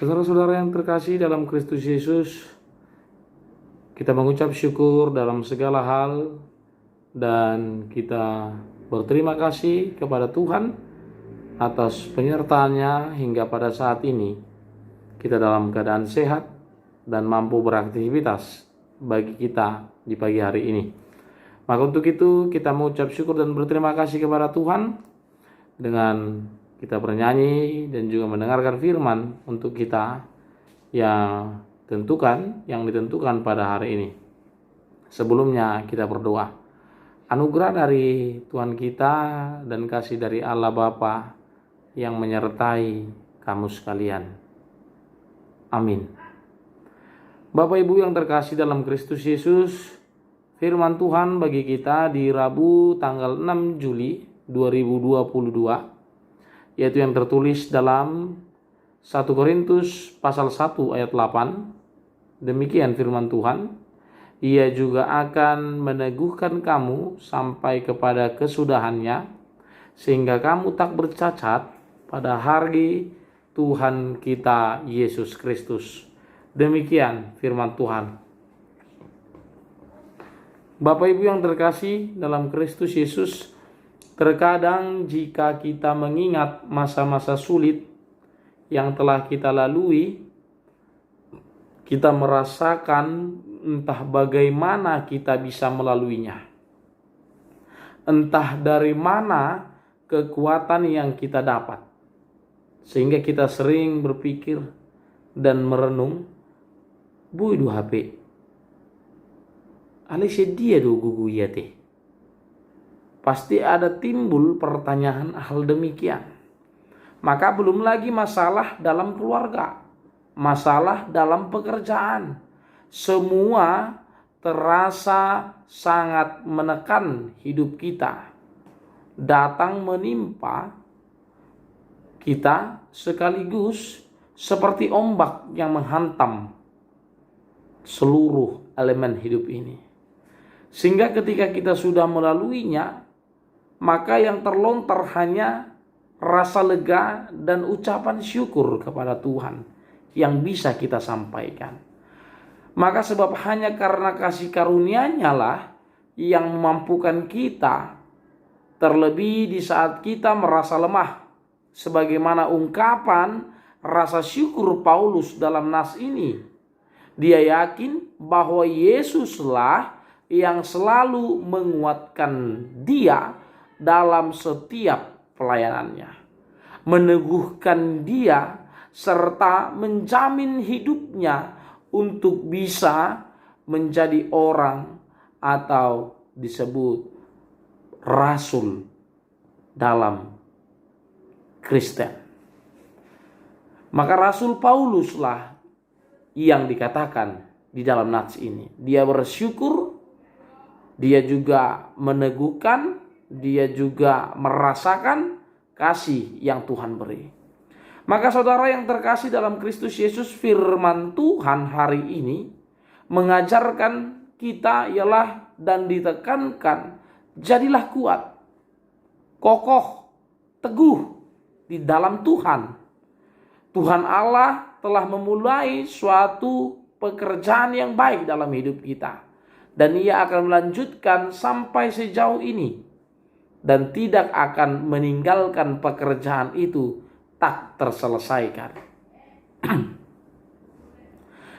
Saudara-saudara yang terkasih dalam Kristus Yesus, kita mengucap syukur dalam segala hal dan kita berterima kasih kepada Tuhan atas penyertaannya hingga pada saat ini kita dalam keadaan sehat dan mampu beraktivitas bagi kita di pagi hari ini. Maka untuk itu kita mengucap syukur dan berterima kasih kepada Tuhan dengan kita bernyanyi dan juga mendengarkan firman untuk kita yang ditentukan pada hari ini. Sebelumnya kita berdoa. Anugerah dari Tuhan kita dan kasih dari Allah Bapa yang menyertai kamu sekalian. Amin. Bapak Ibu yang terkasih dalam Kristus Yesus, firman Tuhan bagi kita di Rabu tanggal 6 Juli 2022, yaitu yang tertulis dalam 1 Korintus pasal 1 ayat 8. Demikian firman Tuhan, Ia juga akan meneguhkan kamu sampai kepada kesudahannya, sehingga kamu tak bercacat pada hari Tuhan kita Yesus Kristus. Demikian firman Tuhan. Bapak Ibu yang terkasih dalam Kristus Yesus, terkadang jika kita mengingat masa-masa sulit yang telah kita lalui, kita merasakan entah bagaimana kita bisa melaluinya. Entah dari mana kekuatan yang kita dapat. Sehingga kita sering berpikir dan merenung, bui du HP. Ale sedia do gugu ya teh. Pasti ada timbul pertanyaan hal demikian. Maka belum lagi masalah dalam keluarga, masalah dalam pekerjaan. Semua terasa sangat menekan hidup kita. Datang menimpa kita sekaligus seperti ombak yang menghantam seluruh elemen hidup ini. Sehingga ketika kita sudah melaluinya, maka yang terlontar hanya rasa lega dan ucapan syukur kepada Tuhan yang bisa kita sampaikan. Maka sebab hanya karena kasih karunia-Nya lah yang memampukan kita, terlebih di saat kita merasa lemah. Sebagaimana ungkapan rasa syukur Paulus dalam nas ini. Dia yakin bahwa Yesuslah yang selalu menguatkan dia dalam setiap pelayanannya, meneguhkan dia serta menjamin hidupnya untuk bisa menjadi orang atau disebut rasul dalam Kristen. Maka Rasul Pauluslah yang dikatakan di dalam nats ini. Dia bersyukur, dia juga meneguhkan, dia juga merasakan kasih yang Tuhan beri. Maka saudara yang terkasih dalam Kristus Yesus, firman Tuhan hari ini mengajarkan kita ialah dan ditekankan, jadilah kuat, kokoh, teguh di dalam Tuhan. Tuhan Allah telah memulai suatu pekerjaan yang baik dalam hidup kita. Dan Ia akan melanjutkan sampai sejauh ini. Dan tidak akan meninggalkan pekerjaan itu tak terselesaikan.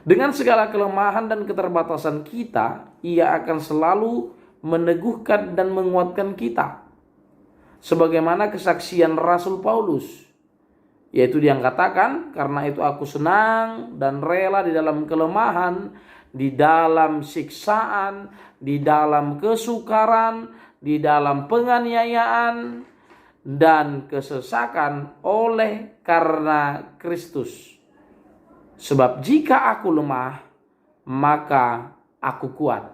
Dengan segala kelemahan dan keterbatasan kita, Ia akan selalu meneguhkan dan menguatkan kita. Sebagaimana kesaksian Rasul Paulus, yaitu dia katakan, karena itu aku senang dan rela di dalam kelemahan, di dalam siksaan, di dalam kesukaran, di dalam penganiayaan dan kesesakan oleh karena Kristus. Sebab jika aku lemah, maka aku kuat.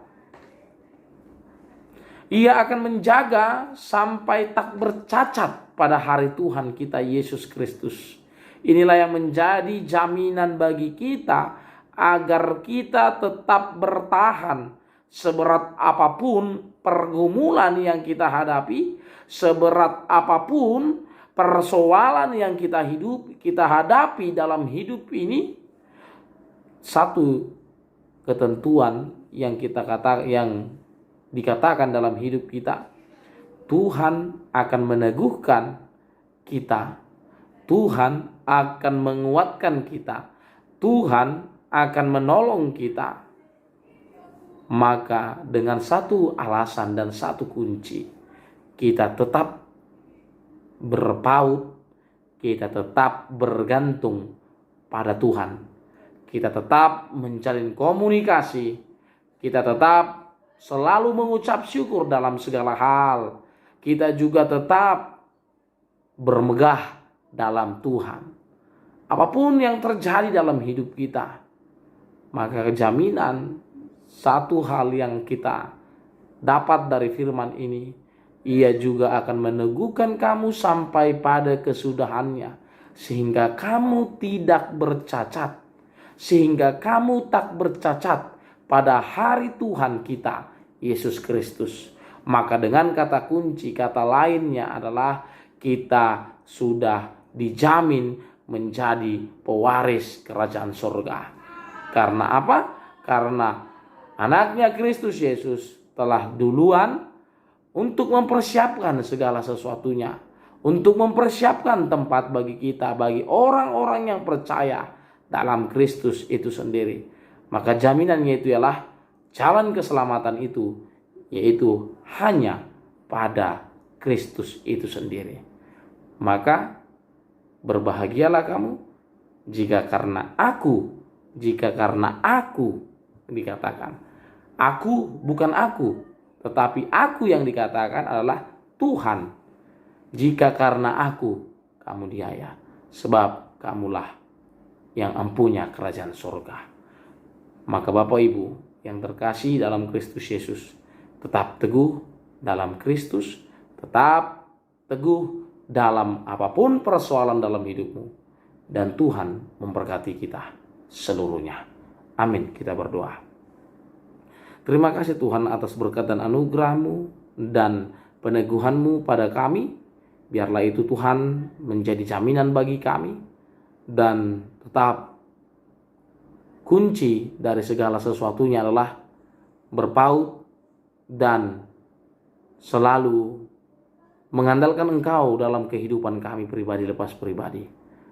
Ia akan menjaga sampai tak bercacat pada hari Tuhan kita Yesus Kristus. Inilah yang menjadi jaminan bagi kita agar kita tetap bertahan seberat apapun pergumulan yang kita hadapi, seberat apapun persoalan yang kita hadapi dalam hidup ini, satu ketentuan yang dikatakan dalam hidup kita, Tuhan akan meneguhkan kita, Tuhan akan menguatkan kita, Tuhan akan menolong kita. Maka dengan satu alasan dan satu kunci, kita tetap berpaut, kita tetap bergantung pada Tuhan. Kita tetap menjalin komunikasi, kita tetap selalu mengucap syukur dalam segala hal. Kita juga tetap bermegah dalam Tuhan. Apapun yang terjadi dalam hidup kita, maka jaminan satu hal yang kita dapat dari firman ini, Ia juga akan meneguhkan kamu sampai pada kesudahannya, sehingga kamu tidak bercacat, sehingga kamu tak bercacat pada hari Tuhan kita Yesus Kristus. Maka dengan kata kunci, kata lainnya adalah kita sudah dijamin menjadi pewaris kerajaan surga. Karena apa? Karena anaknya Kristus Yesus telah duluan untuk mempersiapkan segala sesuatunya, untuk mempersiapkan tempat bagi kita, bagi orang-orang yang percaya dalam Kristus itu sendiri. Maka jaminannya itu ialah jalan keselamatan itu, yaitu hanya pada Kristus itu sendiri. Maka berbahagialah kamu jika karena aku dikatakan. Aku bukan aku, tetapi aku yang dikatakan adalah Tuhan. Jika karena aku kamu diaya, sebab kamulah yang empunya kerajaan surga. Maka Bapak Ibu yang terkasih dalam Kristus Yesus, tetap teguh dalam Kristus, tetap teguh dalam apapun persoalan dalam hidupmu, dan Tuhan memberkati kita seluruhnya. Amin. Kita berdoa. Terima kasih Tuhan atas berkat dan anugerah-Mu dan peneguhan-Mu pada kami. Biarlah itu Tuhan menjadi jaminan bagi kami, dan tetap kunci dari segala sesuatunya adalah berpaut dan selalu mengandalkan Engkau dalam kehidupan kami pribadi lepas pribadi.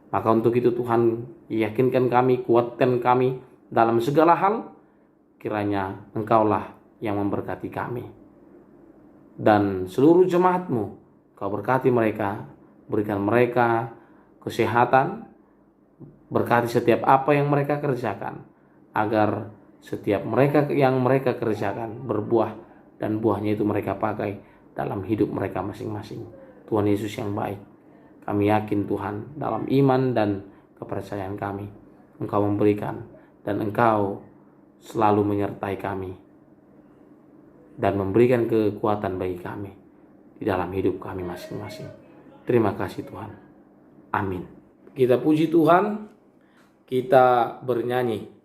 Maka untuk itu Tuhan, yakinkan kami, kuatkan kami dalam segala hal. Kiranya Engkaulah yang memberkati kami. Dan seluruh jemaat-Mu, Kau berkati mereka, berikan mereka kesehatan, berkati setiap apa yang mereka kerjakan, agar setiap yang mereka kerjakan berbuah, dan buahnya itu mereka pakai dalam hidup mereka masing-masing. Tuhan Yesus yang baik, kami yakin Tuhan dalam iman dan kepercayaan kami, Engkau memberikan dan Engkau selalu menyertai kami dan memberikan kekuatan bagi kami di dalam hidup kami masing-masing. Terima kasih Tuhan. Amin. Kita puji Tuhan, kita bernyanyi.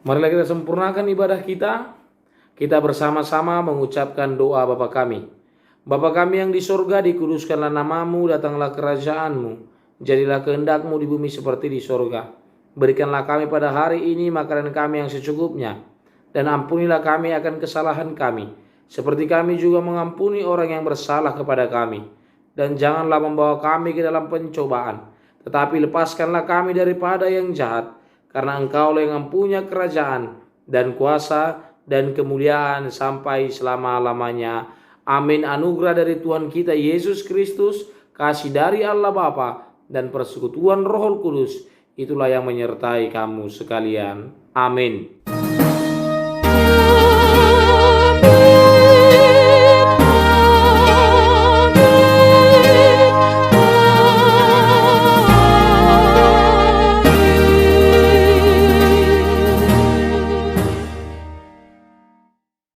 Marilah kita sempurnakan ibadah kita. Kita bersama-sama mengucapkan doa Bapa kami. Bapa kami yang di surga, dikuduskanlah namamu, datanglah kerajaanmu. Jadilah kehendak-Mu di bumi seperti di surga. Berikanlah kami pada hari ini makanan kami yang secukupnya. dan ampunilah kami akan kesalahan kami, seperti kami juga mengampuni orang yang bersalah kepada kami. Dan janganlah membawa kami ke dalam pencobaan, tetapi lepaskanlah kami daripada yang jahat, karena Engkaulah yang mempunyai kerajaan dan kuasa dan kemuliaan sampai selama-lamanya. Amin. Anugerah dari Tuhan kita Yesus Kristus, kasih dari Allah Bapa, dan persekutuan Roh Kudus, itulah yang menyertai kamu sekalian. Amin.